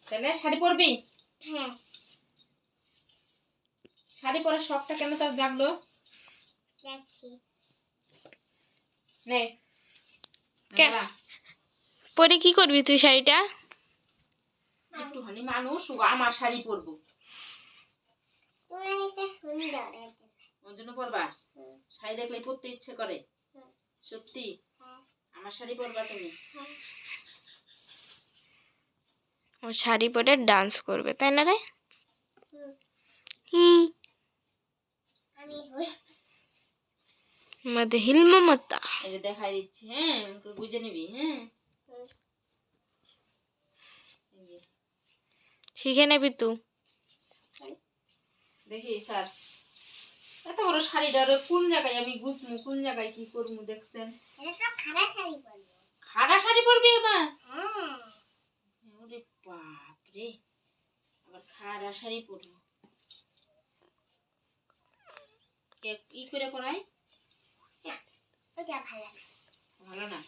তাহলে শাড়ি পরবি? হ্যাঁ। শাড়ি পরার শখটা কেন তোর জাগলো? দেখছি। নে পরে কি করবি তুই শাড়িটা? একটুখানি মানুষ আমার শাড়ি পরবো। তোমার এটা সুন্দর। ওর জন্য পরবা? শাড়ি দেখলে পরতে ইচ্ছে করে? সত্যি? আমার শাড়ি পরবা তুমি? ও শাড়ি পরে ডান্স করবে তাই না রে? আমি মধ্যে হিলমা মতা এই যে দেখাই দিচ্ছি, হ্যাঁ বুঝে নিবি। হ্যাঁ শিখে নেবি তুই। দেখি স্যার এত বড় শাড়িটা কোন জায়গায় আমি গুছমু, কোন জায়গায় কি করবো দেখছেন? এটা খাড়া শাড়ি পরবো। খাড়া শাড়ি পরবি এবার? ওরে বাপ রে, আবার খাড়া শাড়ি পরবো। ই করে পরাই? ওটা ভালো না। ভালো না?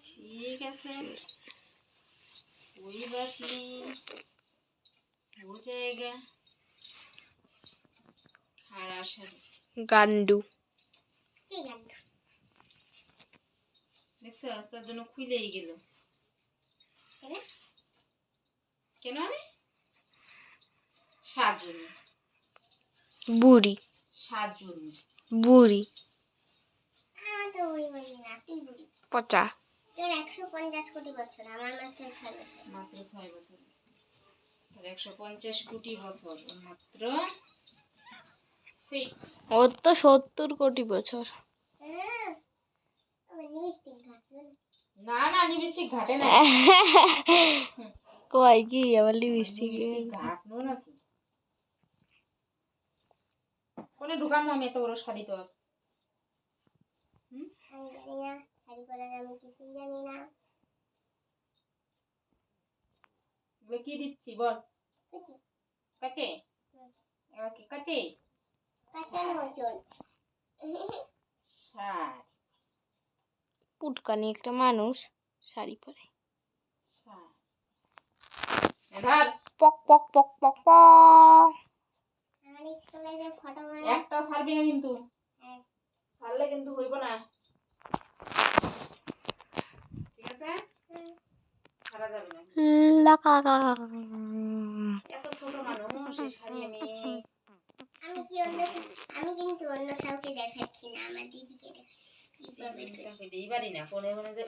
ঠিক আছে, कोई बात नहीं, हो जाएगा। खारा शाड़ी গান্ডু কি গান্ডু? দেখছো তার জন্য খুলেই গেল। কেন রে? সাজুনি বুড়ি সাজুনি বুড়ি আমার তো ওই বলি না, তুই বুড়ি। পচা। তোর 150 কোটি বছর, আমার মাত্র 6 বছর। মাত্র 6 বছর। তোর 150 কোটি বছর, মাত্র ওর তো 70 কোটি বছর। আমার লিপস্টিক ঘাটলো না না লিপস্টিক ঘাটে না। কই কি আবার লিপস্টিক ঘাটলো নাকি? কোনে ঢুকামো আমি এত বড় শাড়ি তোর? আমি জানি না, শাড়ি পরার আমি কিছুই জানি না। কি দিচ্ছি বল? কুচি কাচে? কি কাচে? কাঁচার মতন। শাড়ি পুটকানি একটা মানুষ শাড়ি পরে ধর পক পক পক পক পক। আমার স্কুলে যে ফটো মারা একটাও ছাড়বি না কিন্তু, ছাড়লে কিন্তু হইব না, ঠিক আছে? ছাড়া যাবে না। এত ছোট মানুষ এই শাড়ি আমি কিন্তু অন্য কাউকে দেখাচ্ছি না, আমার দিদিকে দেখাচ্ছি। এইবারই না পরে মনে যে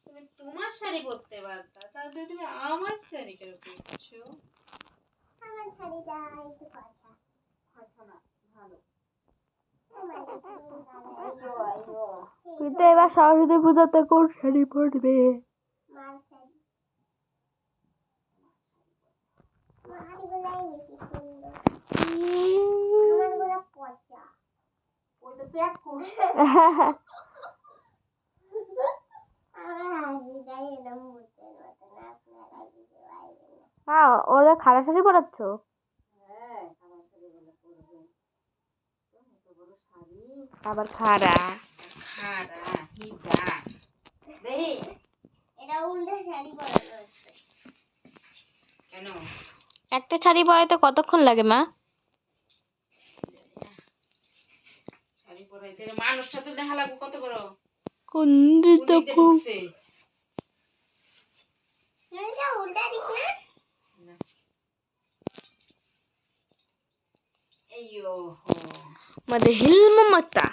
তুমি তোমার শাড়ি পরতে পারতা, তাহলে তুমি আমার শাড়ি কেন পরছো? আমার শাড়িটা একটু কথা কথা না ভালো। তুই তো এবার সরস্বতী পূজাতে কোন শাড়ি পরবে? মার শাড়ি। মারগুলাই বেশি সুন্দর, আমারগুলো পচা। ওই তো প্যাক কর। আমার হাসিটাই এরকম ভূতের মতো না, আপনারা কিছু পাইবেন না। হ্যাঁ ওরা খাড়া শাড়ি পরাচ্ছ? হ্যাঁ আমার শাড়ি বলে পরবে, এত বড় শাড়ি আবার খাড়া খাড়া হিটা দেহি। এটা উল্টে শাড়ি পরানো হচ্ছে। কেন? একটা শাড়ি পরাইতে কতক্ষণ লাগে মা? শাড়ি পরাইতে মানুষটা তো দেখা লাগবে কত বড়। কোন দিকে ঢুকছে? এটা উল্টা দিক না? এইয়ো মধ্যে হিলমা মতা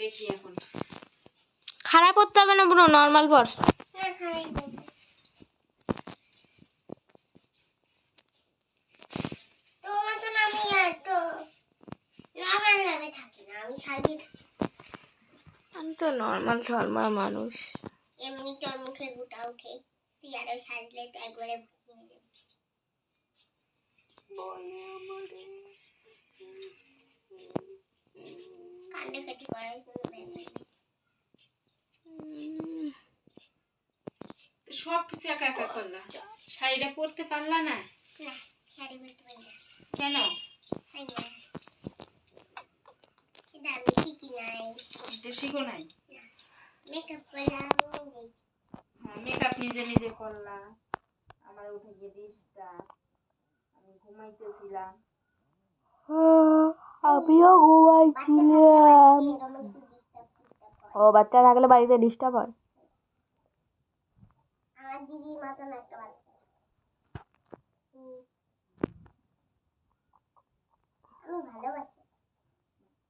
দেখি এখন খাড়া পরতে হবে না পুরো নর্মাল পর। না খাই দেবো। তোর মতন আমি এত নর্মাল ভাবে থাকি না, আমি শাড়ি আমি তো নর্মাল ঠরমাল মানুষ। এমনি তোর মুখে গোটা উঠে, তুই আরো সাজলে তো একবারে ভুলে যাবি। কান্ডে কাটি করাই কোনো ব্যাপার নেই। সব কিছু একা একা করলা, শাড়িটা পরতে পারলা না? না, শাড়ি পরতে পারি না। কেন? পারি না। ডিশটা শিখো নাই? মেকআপ করলাম নিজেই। হ্যাঁ, মেকআপ নিজে নিজে করলাম। আমার উঠে গিয়ে ডিশটা আমি ঘুমাইতেছিলাম। আমিও ঘুমাইছিলাম। এরকম একটু ডিস্টার্ব ও বাচ্চা থাকলে বাড়িতে ডিস্টার্ব হয়। আমার দিদির মতন একটা বাচ্চা। আমি ভালোবাসি।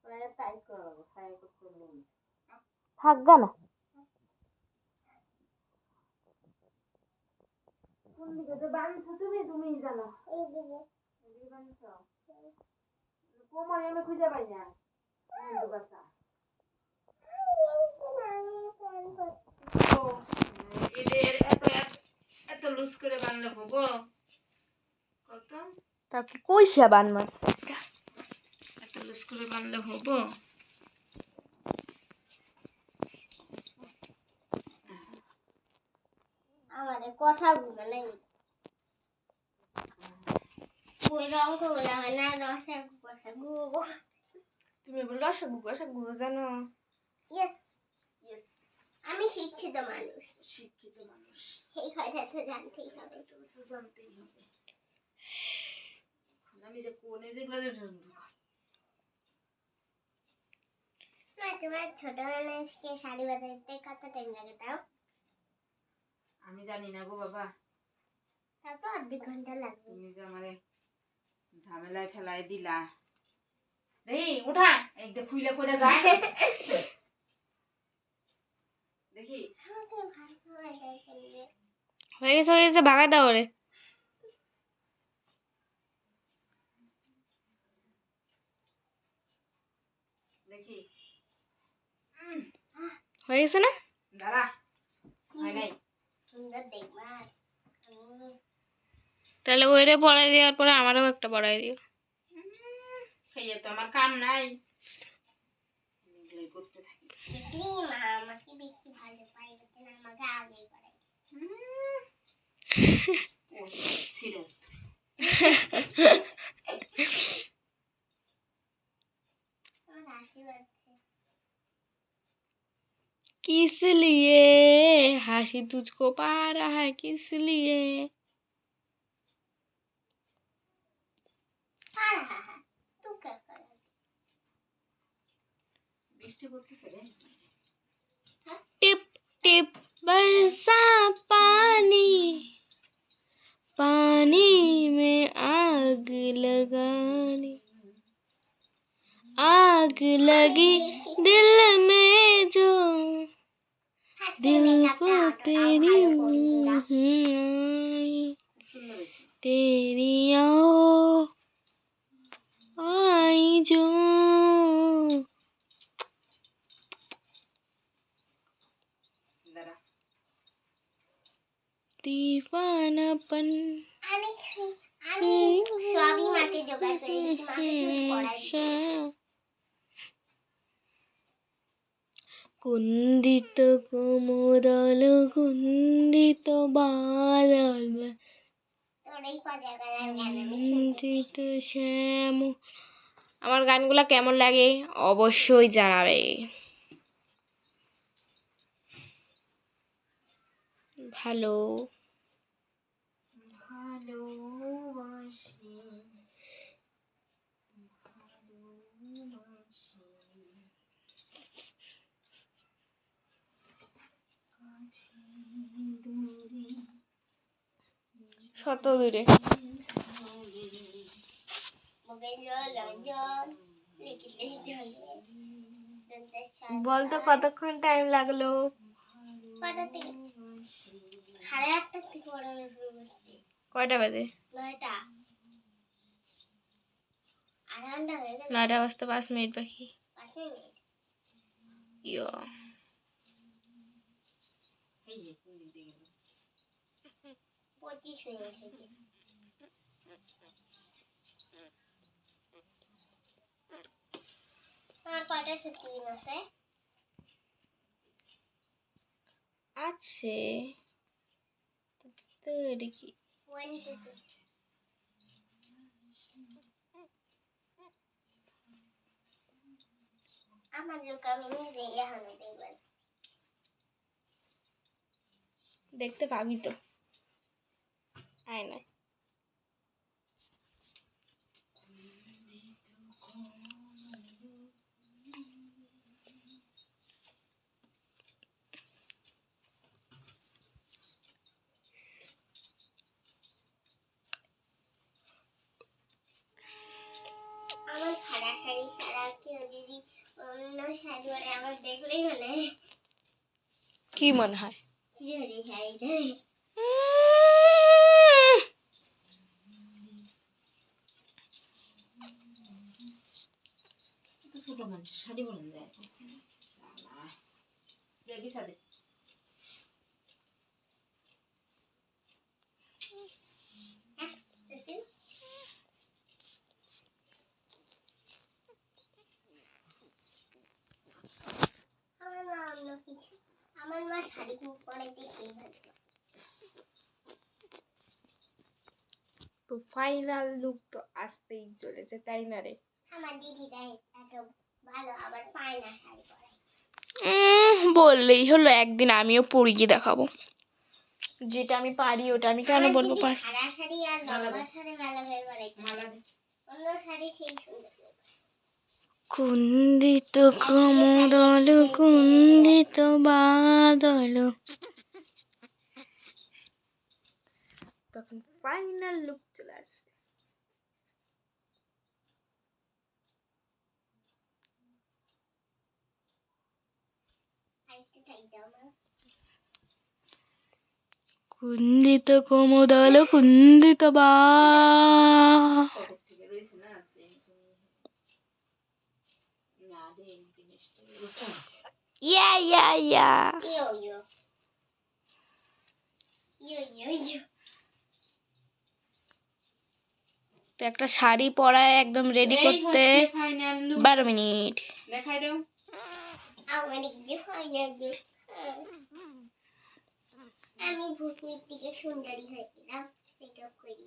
প্রায় তাই করো, তাই করতে নেই। থাকবে না। কোন দিকে যে বানছো তুমি? তুমিই জানো। এই দিদি এদিকে বানছো? কোমরে আমি খুঁজে পাই না। এই বাচ্চা। ও, এদের এত লুজ করে বানলে হবো? কত? তা কি কইসা বান মাছ? এত লুজ করে বানলে হবো? আমাদের কথা মানে ওই রঙগুলো হয় না রসাগু তুমি বল রসাগু জানো? ইয়েস ইয়েস, আমি শিক্ষিত মানুষ। শিক্ষিত মানুষ। এই কথা তো জানতেই হবে। এটা তো জানতেই হবে। আমি যে কোনে যেগুলো না তোমার ছোট মানুষকে শাড়ি বাঁধাইতে কত টাইম লাগে তাও? আমি জানি না গো বাবা। তাও তো অর্ধেক ঘন্টা লাগবে। তুমি যে আমারে ঝামেলায় ফেলাই দিলা। দেখি উঠা, একদম খুইলে পড়ে যায়। দেখি আমাকে ভালো করে দেখে হয়ে গেছে ভাগাই দাও রে। দেখি হয়ে গেছে না? দাঁড়া, হয় নাই। সুন্দর দেখবা। তাহলে ওইরে পড়াই দেওয়ার পরে আমারও একটা পড়াই দিও। খাইয়ে তো আমার কাম নাই। এগুলোই করতে থাকি। দেখলি মা আমাকে বেশি ভালো পাই না, আমাকে আগে করে। ও সিরিয়াস। আমার হাসি পাচ্ছে। किस लिए हाशी तुझको पा रहा है किस लिए? হ্যাঁ হ্যাঁ হ্যাঁ তু কে করে? বৃষ্টি পড়তেছে রে। टिप टिप बरसा पानी पानी में आग लगानी आग लगी दिल में जो दिल को तेरी সুন্দর হয়েছে। तेरी आई जो দাঁড়া, दीवानापन আমি আমি সবই মাকে জোগাড় করে দিয়েছি, মাকে শুধু পড়াই দিতে হবে। কুন্দিত কোমদল কুন্দিত বাদল তোর এই পজাগার গান আমি শুনতেছি। কুন্দিত শ্যাম। আমার গানগুলা কেমন লাগে অবশ্যই জানাবে। ভালো ভালোবাসি ভালোবাসি কাছে দূরে শত দূরে বলতো কতক্ষণ টাইম লাগলো? সাড়ে 8টার থেকে পড়ানো শুরু করছি। কয়টা বাজে? 9টা। আধা ঘন্টা হয়ে গেল। 9টা বাজতে 5 মিনিট বাকি। 5 মিনিট। ইয়ো এই যে কোন দিক দিয়ে গেল? 25 মিনিট হয়েছে। আর কয়টা সেকেন্ড আছে? আছে তো কি 1 2 3। আমার লোক আমি নিজে এখনো দেখবেন। দেখতে পাবি তো, আয় না। আমার খাড়া শাড়ি ছাড়া কেউ যদি অন্য শাড়ি পরে আমার দেখলেই মনে হয় কি মনে হয়? শিরোহরি শাড়িটা। ছোট মানুষ শাড়ি বলেন যায় বেবি সাদে আমার মা অন্য কিছু, আমার মা শাড়ি পরে দেখেই ভালো। তো ফাইনাল লুক তো আসতেই চলেছে, তাই না রে? আমার দিদিটা এত ভালো আবার পায় না শাড়ি পরে। বললেই হলো, একদিন আমিও পরিয়ে দেখাবো। যেটা আমি পারি ওটা আমি কেন আমার বলবো দিদি পারি? খাড়া শাড়ি আর লম্বা শাড়ি ভালো বের করে, মালা দে অন্য শাড়ি সেই সুন্দর। কুন্দিত কুমুদল কুন্দিত বাদল, তখন ফাইনাল লুক চলে আসবে। আরেকটু টাইট দাও মা। কুন্দিত কুমুদল কুন্দিত বা, পকেট থেকে রয়েছে না চেঞ্জ না রে জিনিসটা উঠে আসছে ইয়া ইয়া ইয়া। ইয়ো ইয়ো ইয়ো ইয়ো ইয়ো। তো একটা শাড়ি পরায় একদম রেডি করতে ফাইনাল লুক 12 মিনিট। দেখাই দাও আমার দিকে ফাইনাল লুক। আমি ভূতনির দিকে সুন্দরী হয়েছিলাম, মেকআপ করি।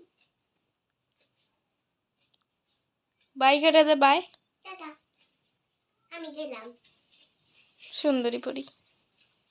বাই কেটে দে, বাই। টাটা, আমি গেলাম। সুন্দরী পরি।